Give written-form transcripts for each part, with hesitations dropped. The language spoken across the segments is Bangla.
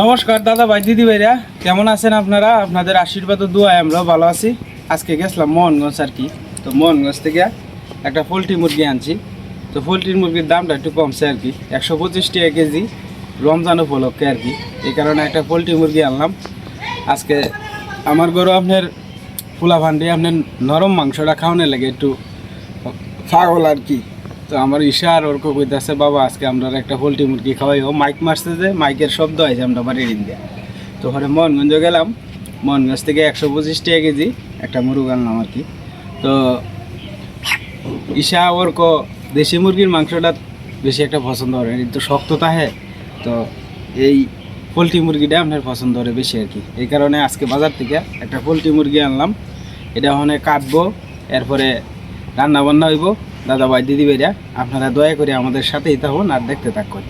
নমস্কার দাদা ভাই দিদি ভাইরা, কেমন আছেন আপনারা? আপনাদের আশীর্বাদ ও দোয়ায় আমরাও ভালো আছি। আজকে গেছিলাম মোহনগঞ্জ আর কি। তো মোহনগঞ্জ থেকে একটা পোলট্রি মুরগি আনছি। তো পোলট্রির মুরগির দামটা একটু কমছে আর কি, 125 টাকা কেজি রমজান উপলক্ষে আর কি। এই কারণে একটা পোলট্রি মুরগি আনলাম আজকে। আমার গরু আপনার ফুলা ভান্ডি আপনার নরম মাংসটা খাওয়ানো লাগে একটু ছাগল আর কি। তো আমার ঈশা আর ওর কইতেছে, বাবা আজকে আমরা একটা পোলট্রি মুরগি খাওয়াইও। মাইক মারছে যে মাইকের শব্দ হয়েছে আমরা বাড়ির ইন্ডিয়া। তো ওখানে মোহনগঞ্জ গেলাম, মোহনগঞ্জ থেকে 125 টাকা কেজি একটা মুরগ আনলাম আর কি। তো ঈশা ওর দেশি মুরগির মাংসটা বেশি একটা পছন্দ করে, কিন্তু শক্ত থাকে। তো এই পোলট্রি মুরগিটা আপনার পছন্দ করে বেশি আর কি। এই কারণে আজকে বাজার থেকে একটা পোলট্রি মুরগি আনলাম। এটা ওখানে কাটবো, এরপরে রান্না বান্না হইব। দাদা ভাই দিদি ভাইরা, আপনারা দয়া করে আমাদের সাথেই থাকুন আর দেখতে থাকুন।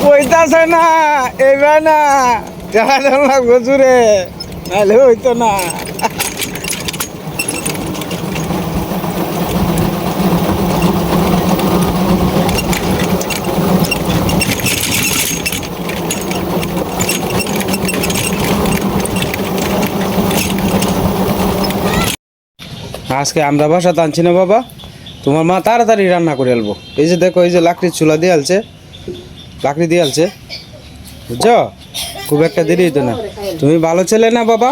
কইতাছে না এবার না দেখা লাগবো জুড়ে, নাহলে হইতো না। আজকে আমরা বাসা টানছি না বাবা, তোমার মা তাড়াতাড়ি রান্না করে আলবো। এই যে দেখো, এই যে লাকড়ির চুলা দিয়ে আলছে, লাকড়ি দিয়ে আলছে, বুঝছো? খুব একটা দেরি হইতো না। তুমি ভালো ছেলে না বাবা?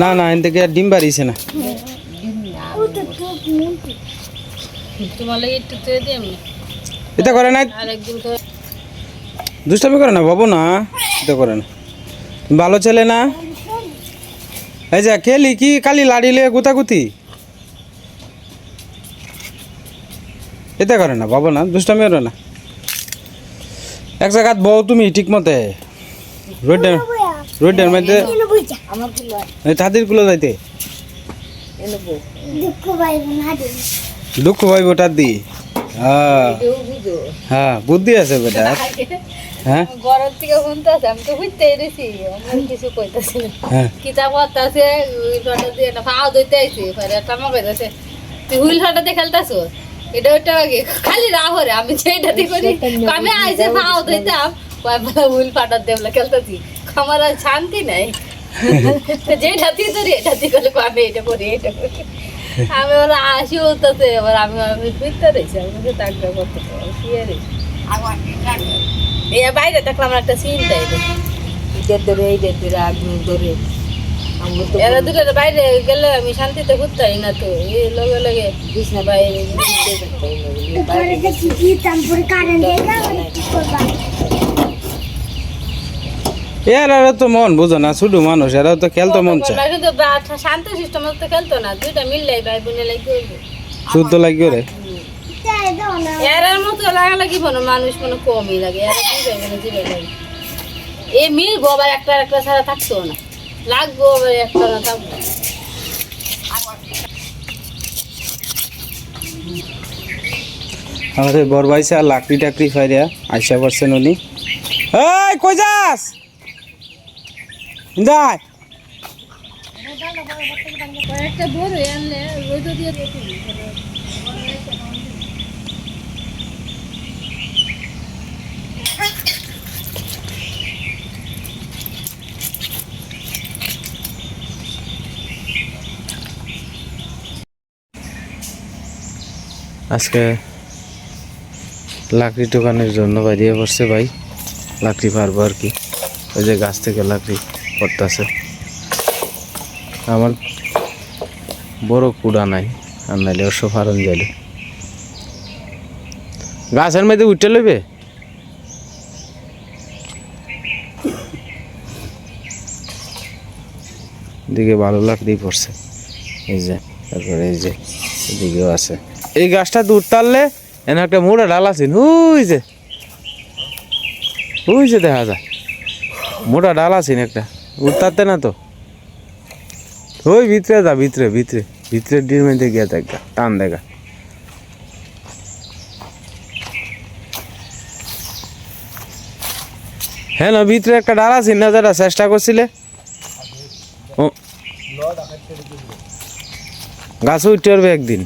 না না, এন থেকে আর ডিম বাড়িয়েছে না। এটা করে না, দুষ্টামি করে না বাবু, না এটা করে না। তুমি ভালো ছেলে না? এই যে খেলি কি কালি লাড়িলে গুতাগুতি, এটা করে না বাবু, না দুষ্টামি করে না। এক জায়গাত বউ তুমি ঠিক মতে, রোডের মধ্যে তাদের গুলো যাইতে দুঃখ পাইব তার দি। হ্যাঁ বুদ্ধি আছে বেটা। হ্যাঁ গরম থেকে শুনতেছে, আমি তো বুঝতে পেরেছি কিছু কইতাছি কিতা করতেছে, ফাও ধরতে আইছি টামা কইতাছে, তুই হুইল ফাটাতে খেলতেছ। এটা ওটা খালি রাহরে আমি যেটাতে করি, আমি আইসে ফাও ধরতাম হুইল ফাটাতে দেবলা খেলতেছি, আমার আর শান্তি নাই। যেটাতে ধরি এটাতে করলে আমি এটা করি এটা করি, আমি ওরা আসি উঠতেছে, এবার আমি ফিরতে রয়েছি, আমি তাকে করতে শুয়ে রয়েছি। বাইরে দেখলাম একটা চিন্তা, ঈদের ধরে ঈদের ধরে আগুন ধরে এরা দুটো বাইরে গেলে আমি শান্তিতে ঘুরতে পারি না। তো এই লগে লগে বিছনা বাইরে এরা তো মন বুঝো না, শুধু মানুষ, এরা তো খেলতো মন চায়, কিন্তু শান্ত সিস্টেম তো খেলতো না। দুইটা মিললে ভাই বোনে লাগে শুদ্ধ লাগবে রে। এরার মতো লাগা লাগিব না, মানুষ কোনো কমই লাগে। এরা কি ভাই জিবে লাগে এ মিলবো, আবার একটা একটা ছাড়া থাকতো না, লাগবো আবার একটা না থাকবো। আমাদের বড় ভাইসা লাকড়ি টাকড়ি ফাইরিয়া আইসা করছেন উনি। এই কই যাস? যাই একটা বড় আনলে রোদ দিয়ে আজকে লাকড়ি দোকানের জন্য বাইরে পড়ছে ভাই। লাকড়ি পারবো আর কি। ওই যে গাছ থেকে লাকড়ি পড়তেছে। আমার বড় কুড়া নাই, আর নাইলে অবশ্য ফারণ যাইলে গাছের মধ্যে উঠে লইবে। দিকে ভালো লাকড়ি পড়ছে, এই যে তারপরে এই যে এদিকেও আছে। এই গাছটা দূর টানলে এনে একটা মোড়া ডাল আছে, ওই যে দেখা যায় মোটা ডাল আছে একটা, উঠতে না তো। ওই ভিতরে যা, ভিতরে ভিতরে ভিতরের ডির মধ্যে গিয়ে দেখা টান দেখা। হ্যাঁ না, ভিতরে একটা ডাল আছে না, যারা চেষ্টা করছিলে ও গাছ উঠতে পারবে একদিন।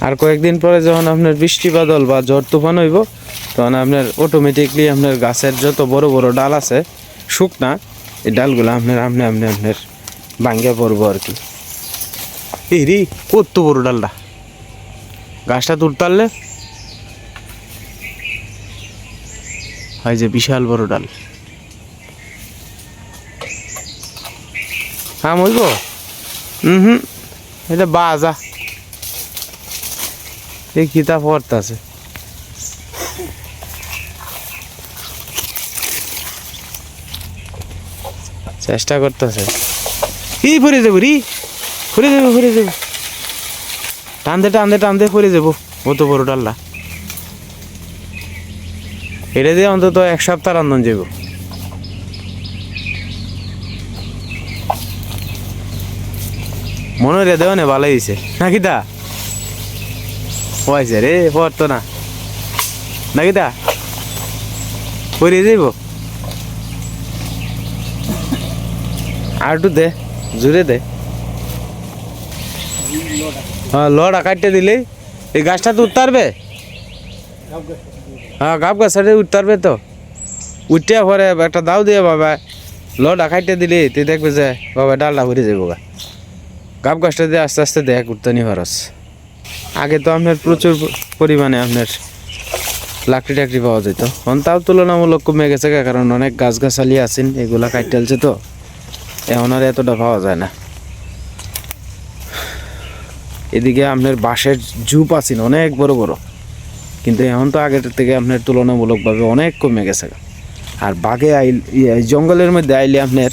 আর কয়েকদিন পরে যখন আপনার বৃষ্টি বাদল বা ঝড় তুফান হইব, তখন আপনার অটোমেটিকলি আপনার গাছের যত বড় বড় ডাল আছে শুকনা, এই ডালগুলো আপনার আপনার ভাঙ্গিয়া পড়বো আর কি। এই রে কত বড় ডালটা, গাছটা তুলতে পারলে হয় যে বিশাল বড় ডাল। হ্যাঁ বলব এটা বাজা এই কিতাব পড়তেছে। চেষ্টা করতেছে, কি পরে যাবো রি, ফুরে যাবো টানতে টানতে টানতে পরে যাবো। অত বড় ডাল্লা এটা দিয়ে অন্তত এক সপ্তাহ রান্ধন যাব। মনে রে দেও না ভালো হয়েছে নাকি তা হয়েছে রে, পড়তো না নাকি তা পরে যাইব। আর একটু দে, জুড়ে দে। হ্যাঁ লড়া কাটতে দিলেই এই গাছটা তো উঠতে পারবে। হ্যাঁ গাব গাছটা উঠতে পারবে তো, উঠতে পরে একটা দাও দিয়ে বাবা লড়া কাটতে দিলি তুই দেখবে যে বাবা ডালটা ভরে যাবো গা। গাব গাছটা দিয়ে আস্তে আস্তে দেখ উঠতে নি খরচ। আগে তো আপনার প্রচুর পরিমাণে আপনার লাকড়ি টাকড়ি পাওয়া যেত, এখন তাও তুলনামূলক কমে গেছে, কারণ অনেক গাছগাছালি আছেন এগুলা কাটতেলছে তো, এখন আর এতটা পাওয়া যায় না। এদিকে আপনার বাঁশের ঝুপ আছেন অনেক বড় বড়, কিন্তু এখন তো আগের থেকে আপনার তুলনামূলকভাবে অনেক কমে গেছে। আর বাঘে জঙ্গলের মধ্যে আইলে আপনার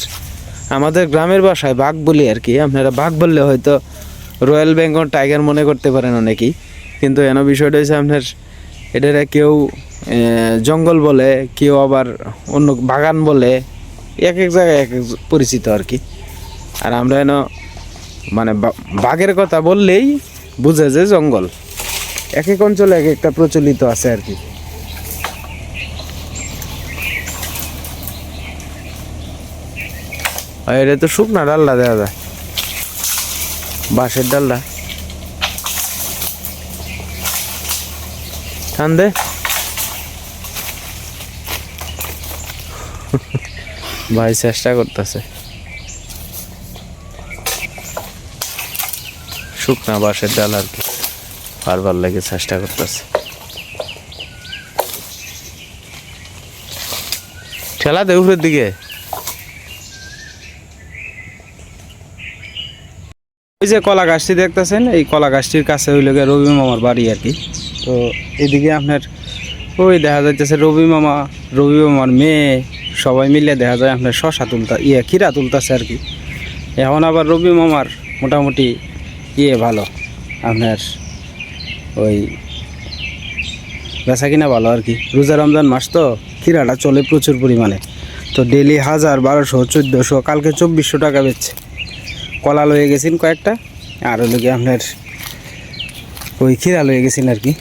আমাদের গ্রামের ভাষায় বাঘ বলি আর কি, আপনারা বাঘ বললে হয়তো রয়্যাল বেঙ্গল টাইগার মনে করতে পারেন অনেকেই, কিন্তু এন বিষয়টা হচ্ছে আপনার এটা কেউ জঙ্গল বলে, কেউ আবার অন্য বাগান বলে, এক এক জায়গায় এক এক পরিচিত আর কি। আর আমরা এন মানে বাঘের কথা বললেই বুঝে যে জঙ্গল, এক এক অঞ্চলে এক একটা প্রচলিত আছে আর কি। এটা তো শুকনা ডাল্লা দেওয়া যায়, বাঁশের ডাল্লা টান দে। ভাই চেষ্টা করতেছে, শুকনা বাঁশের ডাল আর কি, বারবার লেগে চেষ্টা করতেছে। ঠেলা দে উপরের দিকে। ওই যে কলা গাছটি দেখতেছেন, এই কলা গাছটির কাছে হইল গিয়ে রবি মামার বাড়ি আর কি। তো এদিকে আপনার ওই দেখা যাইতেছে রবি মামার মেয়ে সবাই মিলে দেখা যায় আপনার শশা তুলতা ক্ষীরা তুলতেছে আর কি। এখন আবার রবি মামার মোটামুটি ভালো, আপনার ওই বেচা কিনা ভালো আর কি। রোজা রমজান মাস তো ক্ষীরাটা চলে প্রচুর পরিমাণে, তো ডেলি 1000, 1200, 1400, কালকে 2400 টাকা বেচছে। কলা লয়ে গেছেন কয়েকটা, আর হলো কি আপনার ওই ক্ষীরা লয়ে গেছেন আর কি।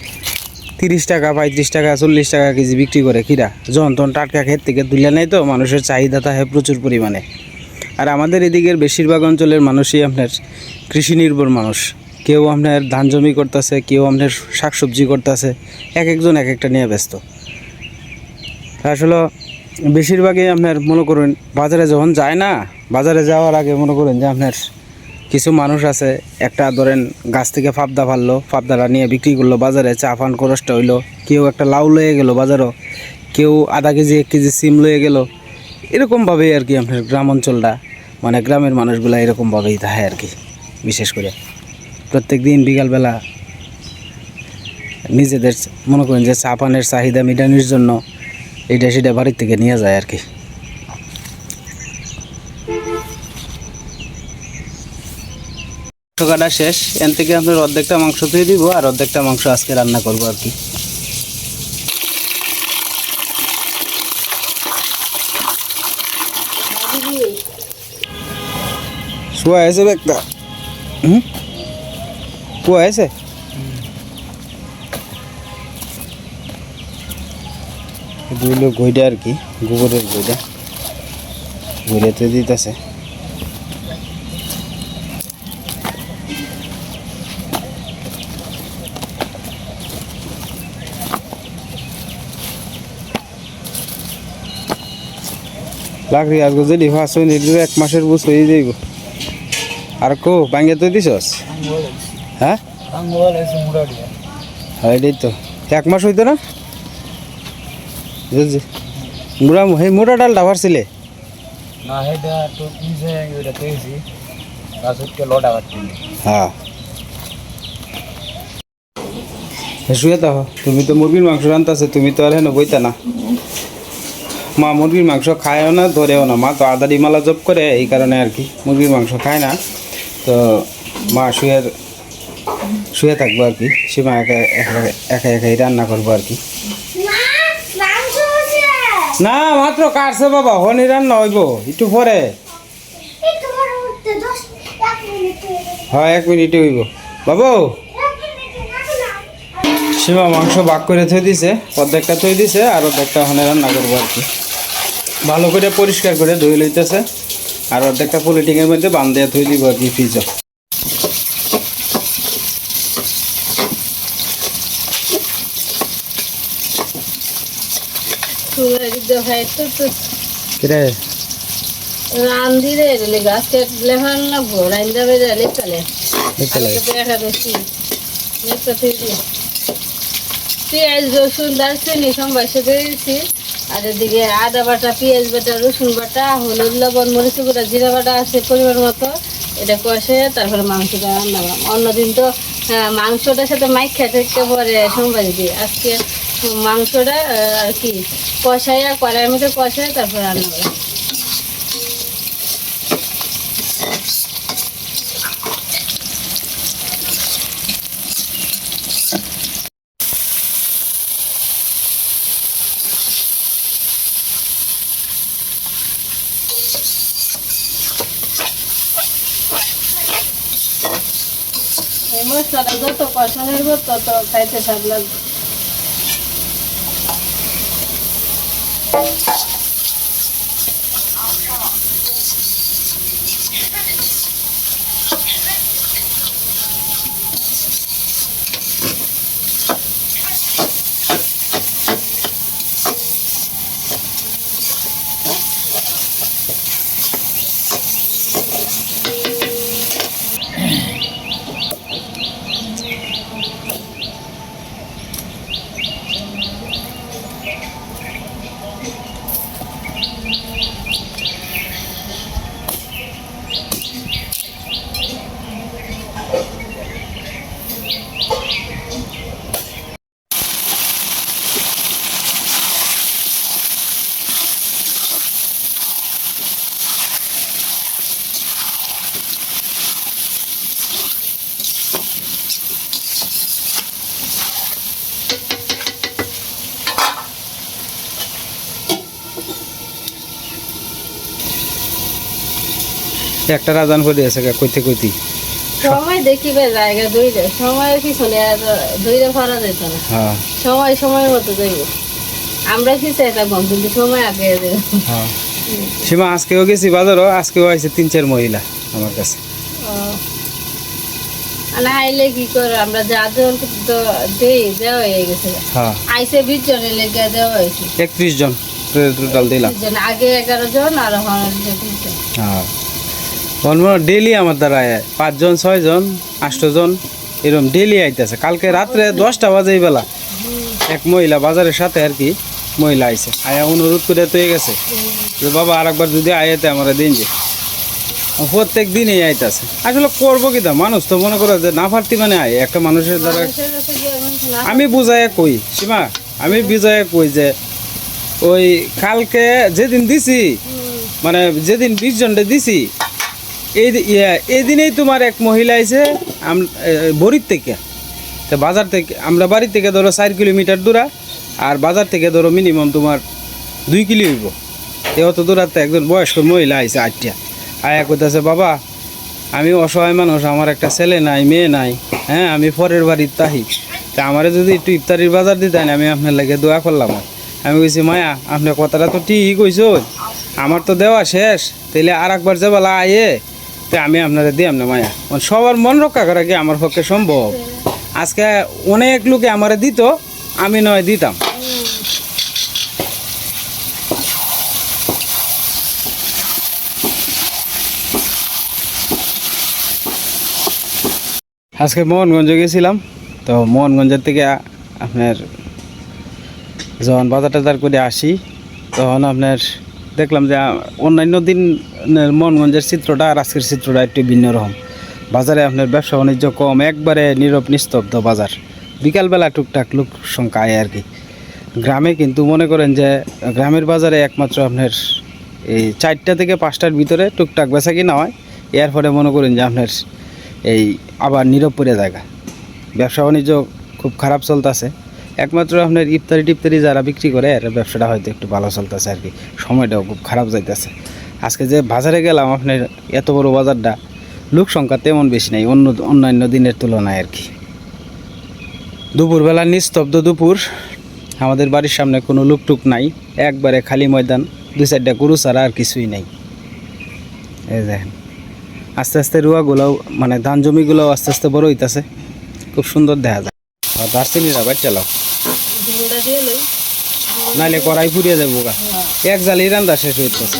30 টাকা, 35 টাকা, 40 টাকা কেজি বিক্রি করে ক্ষীরা, যখন তখন টাটকা ক্ষেত থেকে তুলে নেয়, তো মানুষের চাহিদা থাকে প্রচুর পরিমাণে। আর আমাদের এদিকের বেশিরভাগ অঞ্চলের মানুষই আপনার কৃষি নির্ভর মানুষ, কেউ আপনার ধান জমি করতেছে, কেউ আপনার শাকসবজি করতেছে, এক একজন এক একটা নিয়ে ব্যস্ত। আসলে বেশিরভাগই আপনার মনে করুন বাজারে যখন যায় না, বাজারে যাওয়ার আগে মনে করেন যে আপনার কিছু মানুষ আছে একটা ধরেন গাছ থেকে ফাবদা ফাললো, ফাবদাটা নিয়ে বিক্রি করলো বাজারে, চা পান খরচটা হইলো, কেউ একটা লাউ লয়ে গেল বাজারও, কেউ আধা কেজি 1 কেজি সিম লয়ে গেল। এরকমভাবেই আর কি আপনার গ্রাম অঞ্চলটা, মানে গ্রামের মানুষগুলা এরকমভাবেই থাকে আর কি। বিশেষ করে প্রত্যেক দিন বিকালবেলা নিজেদের মনে করেন যে চা পানের চাহিদা মেটানোর জন্য এইটা সেটা বাড়ির থেকে নিয়ে যায় আর কি। মাংস কাটা শেষ, এন থেকে আপনার অর্ধেকটা মাংস ধুয়ে দিব আর অর্ধেকটা মাংস আজকে রান্না করবো আর কি। শুয়া আছে একটা, কুয়া আছে। দুইলো গইটা আর কি, গোবরের গইটা গইটাতে দিতেছে। লাকড়ি আর যদি ফাঁস হয়ে নিল 1 মাসের বুঝ হয়ে যাইব। আর কো ভাঙ্গে তো দিছস? হ্যাঁ হ্যাঁ এটাই তো 1 মাস হইতো না বুঝছি। মুড়া সেই মোটা ডালটা পারছিলে না হেডা তো পিছে ওটা পেয়েছি রাসুটকে লটা কাটছি। হ্যাঁ শুয়ে তো তুমি তো মুরগির মাংস রান্তাছে, তুমি তো আর হেন বইতা না। মা মুরগির মাংস খায়ও না ধরেও না, মা তো আদারি মালা জব করে, এই কারণে আর কি মুরগির মাংস খায় না। তো মা শুয়ে থাকবো আর কি, সীমা একাই রান্না করবো আর কি। না মাত্র কাটছে বাবা, হনি রান্না হইব একটু পরে। হ্যাঁ 1 মিনিটে হইব বাবু। সীমা মাংস ভাগ করে থই দিছে, অর্ধেকটা থই দিছে আর অর্ধেকটা হনে রান্না করবো আর কি। ভালো করে পরিষ্কার করে ধুয়ে লইতেছে আর অর্ধেকটা পলিটিংয়ের মধ্যে বান্ধে থই দিব আর কি ফ্রিজে। কিরে রান্ধি রে গাছ কেটলে ভালো লাগবো, রান্ধা বেজা লেখালে পেঁয়াজ রসুন দারচিনি সম্বাই সাথে দিয়েছি। আর এদিকে আদা বাটা, পেঁয়াজ বাটা, রসুন বাটা, হলুদ লবণ মরিচ গুঁড়া, জিরা বাটা আছে পরিমাণ মতো। এটা কষে তারপরে মাংসটা রান্না করলাম। অন্যদিন তো মাংসটার সাথে মাইক খেতে পরে সম্বাই দিই। আজকে মাংসটা আর কি কষাইয়া কড়াইয়ের মধ্যে কষাই তারপরে রান্না করলাম। এই মশলাটা যত কষানো হইব তত খাইতে স্বাদ লাগবে। একটা রাজান করে আছে কইতে কইতি সময় দেখিবে জায়গা ধইলে সময়ের পিছনে আর ধইলে ফরা যেত না। হ্যাঁ সময় সময়ের মতো যাইব। আমরা কি চাইতাম কিন্তু সময় আগে দেব। হ্যাঁ সীমা আজকেও গেছি বাজারও, আজকেও আইছে 3-4 মহিলা আমার কাছে। না আইলে কি করে আমরা যা জন তো দেওয়া হয়ে গেছে। হ্যাঁ আইসে 20 জনের লেগে দেওয়া হয়েছে। 31 জন টোটাল দিলাম। আগে 11 জন আর হ্যাঁ ডেলি আমার দ্বারা আয় 5 জন 6 জন 8 জন এরকম ডেলি আইতেছে। কালকে রাত্রে 10টা বাজে এই বেলা এক মহিলা বাজারের সাথে আর কি মহিলা আইছে, আয়া অনুরোধ করে তো গেছে যে বাবা আরেকবার যদি আয়াতে আমরা দিন যে প্রত্যেক দিনই আইতেছে। আসলে করবো কি তা, মানুষ তো মনে করো যে না পারতি মানে আয় একটা মানুষের দ্বারা। আমি বুঝাই কই সীমা, আমি বুঝাই কই যে ওই কালকে যেদিন দিছি মানে যেদিন 20 জনটা দিছি এই দিনেই তোমার এক মহিলা আইছে বড়ির থেকে, তো বাজার থেকে আমরা বাড়ি থেকে ধরো 4 কিলোমিটার দূরা, আর বাজার থেকে ধরো মিনিমাম তোমার 2 কিলো হইব। এ অত দূরাতে একজন বয়স্ক মহিলা আইছে 8টা, আয়া কইতাছে বাবা আমি অসহায় মানুষ, আমার একটা ছেলে নাই মেয়ে নাই, হ্যাঁ আমি পরের বাড়ির তাহি, তা আমারে যদি একটু ইফতারির বাজার দিতেন আমি আপনার লাগে দোয়া করলাম। আমি কইছি মায়া আপনার কথাটা তো ঠিকই কইছো, আমার তো দেওয়া শেষ, তাইলে আর একবার যে বেলা আয়ে তো আমি আপনারা দিই না মায়া। সবার মন রক্ষা করা কি আমার পক্ষে সম্ভব? আজকে অনেক লোকে আমারে দিত, আমি নয় দিতাম। আজকে মোহনগঞ্জে গেছিলাম, তো মোহনগঞ্জের থেকে আপনার যখন বাজার টাজার করে আসি তখন আপনার দেখলাম যে অন্যান্য দিনের মোহনগঞ্জের চিত্রটা আর আজকের চিত্রটা একটু ভিন্ন রকম। বাজারে আপনার ব্যবসা বাণিজ্য কম, একবারে নীরব নিস্তব্ধ বাজার, বিকালবেলা টুকটাক লোক সংখ্যা আয় আর কি। গ্রামে কিন্তু মনে করেন যে গ্রামের বাজারে একমাত্র আপনার এই 4টা থেকে 5টার ভিতরে টুকটাক বেচা কিনা হয়, এর ফলে মনে করেন যে আপনার এই আবার নীরব পড়ে জায়গা, ব্যবসা বাণিজ্য খুব খারাপ চলতেছে। একমাত্র আপনার ইফতারি টিফতারি যারা বিক্রি করে এর ব্যবসাটা হয়তো একটু ভালো চলতেছে আর কি, সময়টাও খুব খারাপ যাইতেছে। আজকে যে বাজারে গেলাম আপনার এত বড় বাজারটা, লোক সংখ্যা তেমন বেশি নাই অন্যান্য দিনের তুলনায় আর কি। দুপুরবেলা নিস্তব্ধ দুপুর, আমাদের বাড়ির সামনে কোনো লোক টুক নাই, একবারে খালি ময়দান, 2-4টা গরু ছাড়া আর কিছুই নাই। এই দেখেন আস্তে আস্তে রুয়াগুলোও মানে ধান জমিগুলোও আস্তে আস্তে বড় হইতেছে, খুব সুন্দর দেখা যায়। আর দার্চিনিরা বাইর চালাও নাইলে কড়াই পুড়িয়ে যাবো গা, এক জালি রান্না শেষ হইতেছে।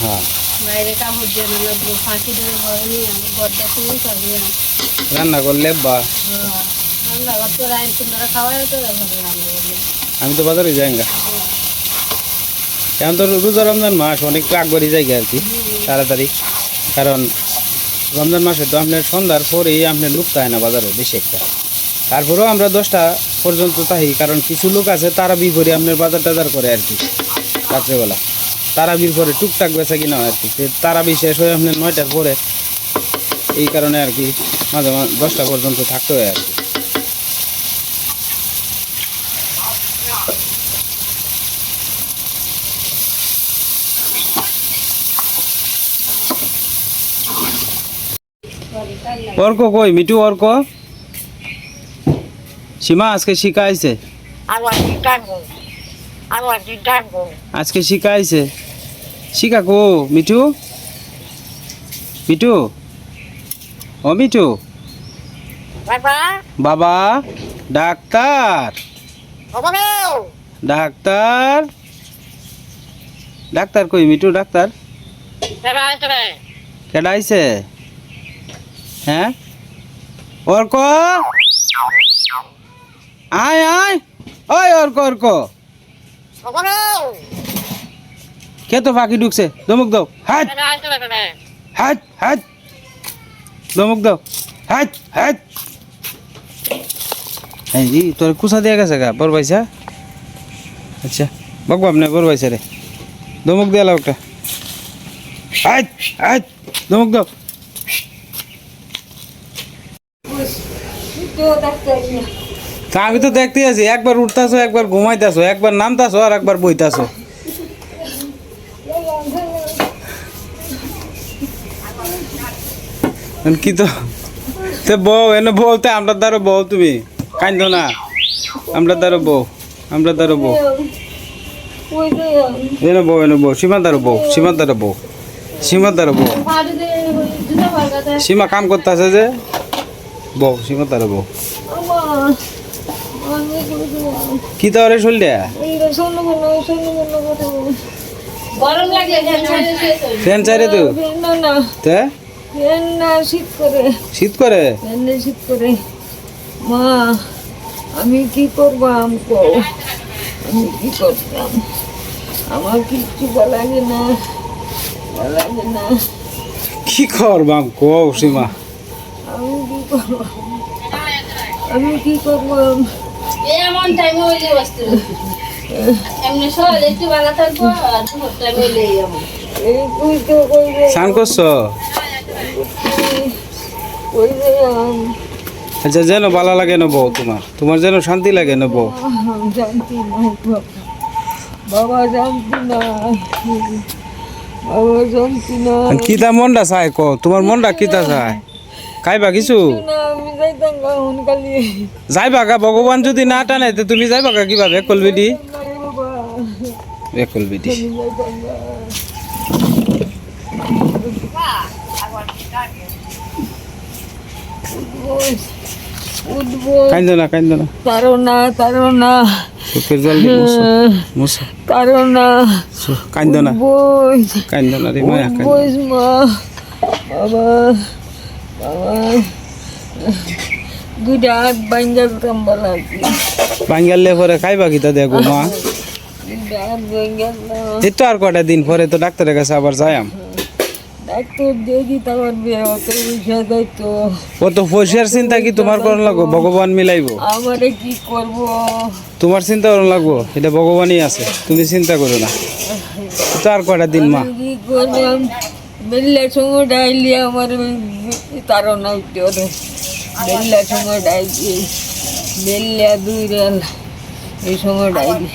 হ্যাঁ রান্না করলে বা আমি তো বাজারে যাই গা, এখন তো রোজা রমজান মাস অনেক আগবাড়ি জায়গা আর কি তাড়াতাড়ি, কারণ রমজান মাসে তো আপনার সন্ধ্যার পরেই আপনার লোক থাকে না বাজারে বেশি একটা। তারপরেও আমরা 10টা পর্যন্ত থাকি, কারণ কিছু লোক আছে তারাবির পরে আপনার বাজার টাজার করে আর কি রাত্রেবেলা, তারাবির পরে টুকটাক বেচা কিনা হয় আর কি। তারাবি শেষ হয়ে আপনার 9টার পরে, এই কারণে আর কি মাঝে মাঝে 10টা পর্যন্ত থাকতে হয় আর কি। অর্ক কই মিটু, অর্ক সীমা আজকে শিখাইছে, আজকে শিখাইছে, শিখা কো মিটু, মিটু ও মিটু বাবা ডাক্তার, ডাক্তার ডাক্তার কই মিটু, ডাক্তার কেডা আইছে? হ্যাঁ অর্ক আয় আয়, ওই অর্ক, অর্ক কে তো ফাঁকি ঢুকছে, দমুক দাও, হাট হাট হাট, দমুক দাও, হাট হাট। এই তোর কুসা দিয়ে গেছে গা বড় পাইছা? আচ্ছা বকবো আপনি বড় পাইছা রে, দমুক দিয়ে একটা, হাট হাট, দমুক দাও। তা আমি তো দেখতে আছি, একবার উঠতাছো, একবার ঘুমাইতেছো, একবার নামতাছো আর একবার বইতাছো। কি তো বউ এনে বলতে আমরা দ্বারা বউ, তুমি কান্দ না, আমরা দ্বারা বউ, আমরা দ্বারা বউ, এনে বউ, এনে বউ, সীমা দ্বারা বউ, সীমা দ্বারা বউ, সীমা দ্বারা বউ, সীমা কাম করতেছে যে বউ, সীমা দ্বারা বউ। কি তাহলে শরীরটা গরম লাগলে ফ্যান চাইরে তো তে শীত করে শীত করে শীত করে মা আমি কি করবাম কও আমি কি করতাম আমার কিচ্ছু ভালো লাগে না ভালো লাগে না কি করবাম কও সীমা আমি কি করবাম আমি কি করবাম এমন টাইমে হইলে বসতে এমনি সকালে একটু ভালো থাকবো আর দুপুর টাইমে হইলে এমন এই তুই তো কইবে স্নান করছো কইবে আচ্ছা যেন ভালো লাগে না বউ তোমার যেন শান্তি লাগে না বউ জানতি না বাবা জানতি না বাবা জানতি না কিতা মনটা চায় ক তোমার মনটা কিতা চায় খাইবা কিছু না আমি যাইতাম গাউন কালি যাইবা গা ভগবান যদি না টানে তো তুমি যাইবা গা কিভাবে কলবিডি বাবা কলবিডি আমি যাইতাম গা উঠবো কাইন্দ না তারো না চোখের জল দিয়ে মুছো মুছো তারো না কাইন্দ না বই কাইন্দ না রে মায়া কাইন্দ বই মা বাবা বাবা দুইটা হাত বাঙ্গাল কাম্বা লাগছে বাঙ্গালে পরে খাইবা কিতা দেখো মা দুইটা হাত বাঙ্গাল এই তো আর কটা দিন পরে তো ডাক্তারের কাছে আবার যাইম ডাক্তার দিয়ে দিতে পারবে অত পয়সা দায়িত্ব ও তো পয়সার চিন্তা কি তোমার করার লাগবো ভগবান মিলাইবো আমারে কি করব তোমার চিন্তা করার লাগবো এটা ভগবানই আছে তুমি চিন্তা করো না এই তো আর কটা দিন মা কি করলাম বেল্লা সঙ্গে ডাইলি আমার তারও না উঠতে ওরে বেল্লা সঙ্গে ডাইলি বেল্লা দুই রেল এই সঙ্গে ডাইলি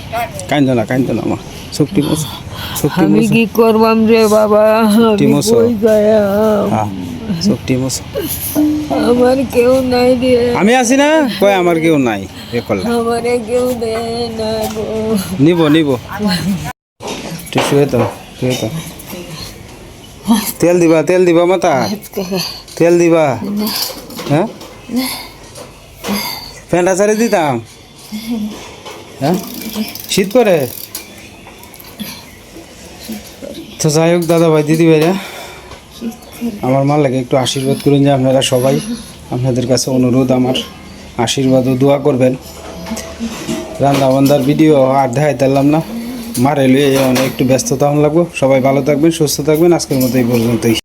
কাইন্দ না মা শক্তি মোছো শক্তি আমি মোছো কি করবাম রে বাবা আমি মোছো। কই যাইয়াম? হ্যাঁ শক্তি মোছো আমার কেউ নাই রে আমি আছি না কয় আমার কেউ নাই এ করলাম আমারে কেউ দে না গো নিব তুই শুয়ে তো তেল দিবা মাতা তেল দিবা হ্যাঁ ফ্যানটা ছাড়ে দিতাম হ্যাঁ শীত করে তো যাই হোক দাদা ভাই দিদি ভাইরা আমার মার লাগে একটু আশীর্বাদ করুন যে আপনারা সবাই আপনাদের কাছে অনুরোধ আমার আশীর্বাদ ও দোয়া করবেন রান্না বান্দার ভিডিও আর দেখাইতে পারলাম না মারে লুয়ে একটু ব্যস্ততা লাগবো সবাই ভালো থাকবেন সুস্থ থাকবেন আজকের মতো এই পর্যন্তই